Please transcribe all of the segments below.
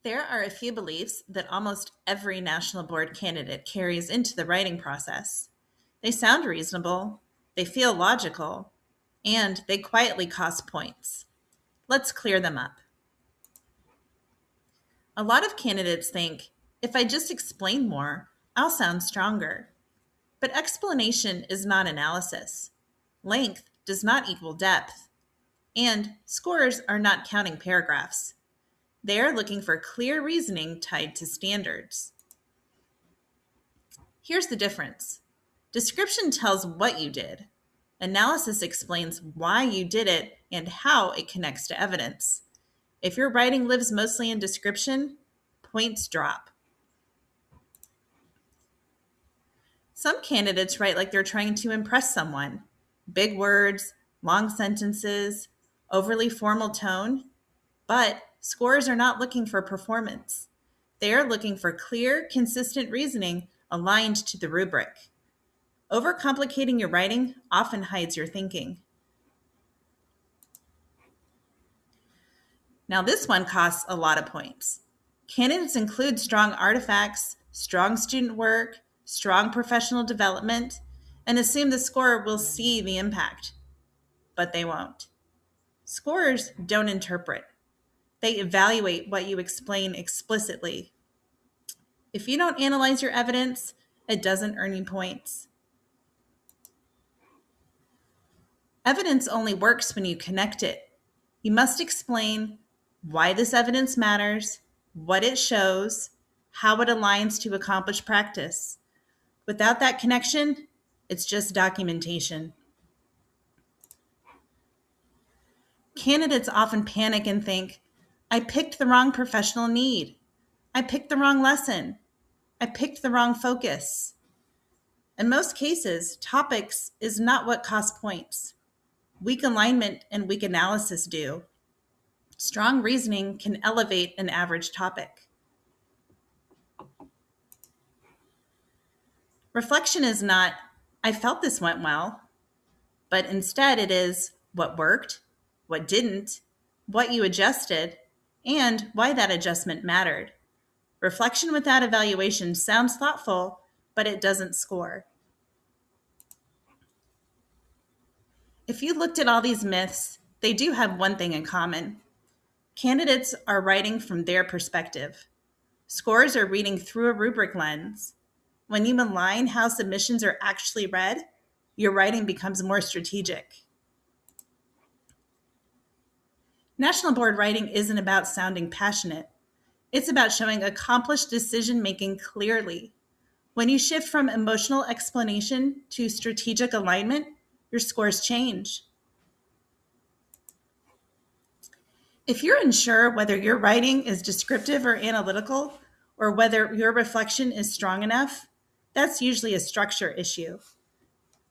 There are a few beliefs that almost every national board candidate carries into the writing process. They sound reasonable, they feel logical, and they quietly cost points. Let's clear them up. A lot of candidates think, if I just explain more, I'll sound stronger. But explanation is not analysis. Length does not equal depth. And scores are not counting paragraphs. They are looking for clear reasoning tied to standards. Here's the difference. Description tells what you did. Analysis explains why you did it and how it connects to evidence. If your writing lives mostly in description, points drop. Some candidates write like they're trying to impress someone. Big words, long sentences, overly formal tone. But scorers are not looking for performance. They are looking for clear, consistent reasoning aligned to the rubric. Overcomplicating your writing often hides your thinking. Now, this one costs a lot of points. Candidates include strong artifacts, strong student work, strong professional development, and assume the scorer will see the impact. But they won't. Scorers don't interpret. They evaluate what you explain explicitly. If you don't analyze your evidence, it doesn't earn you points. Evidence only works when you connect it. You must explain why this evidence matters, what it shows, how it aligns to accomplished practice. Without that connection, it's just documentation. Candidates often panic and think, I picked the wrong professional need. I picked the wrong lesson. I picked the wrong focus. In most cases, topics is not what costs points. Weak alignment and weak analysis do. Strong reasoning can elevate an average topic. Reflection is not, I felt this went well, but instead it is what worked, what didn't, what you adjusted, and why that adjustment mattered. Reflection without evaluation sounds thoughtful, but it doesn't score. If you looked at all these myths, they do have one thing in common. Candidates are writing from their perspective. Scores are reading through a rubric lens. When you align how submissions are actually read, your writing becomes more strategic. National board writing isn't about sounding passionate. It's about showing accomplished decision-making clearly. When you shift from emotional explanation to strategic alignment, your scores change. If you're unsure whether your writing is descriptive or analytical, or whether your reflection is strong enough, that's usually a structure issue.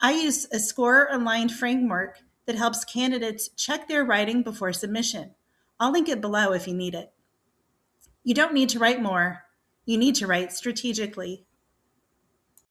I use a score-aligned framework that helps candidates check their writing before submission. I'll link it below if you need it. You don't need to write more. You need to write strategically.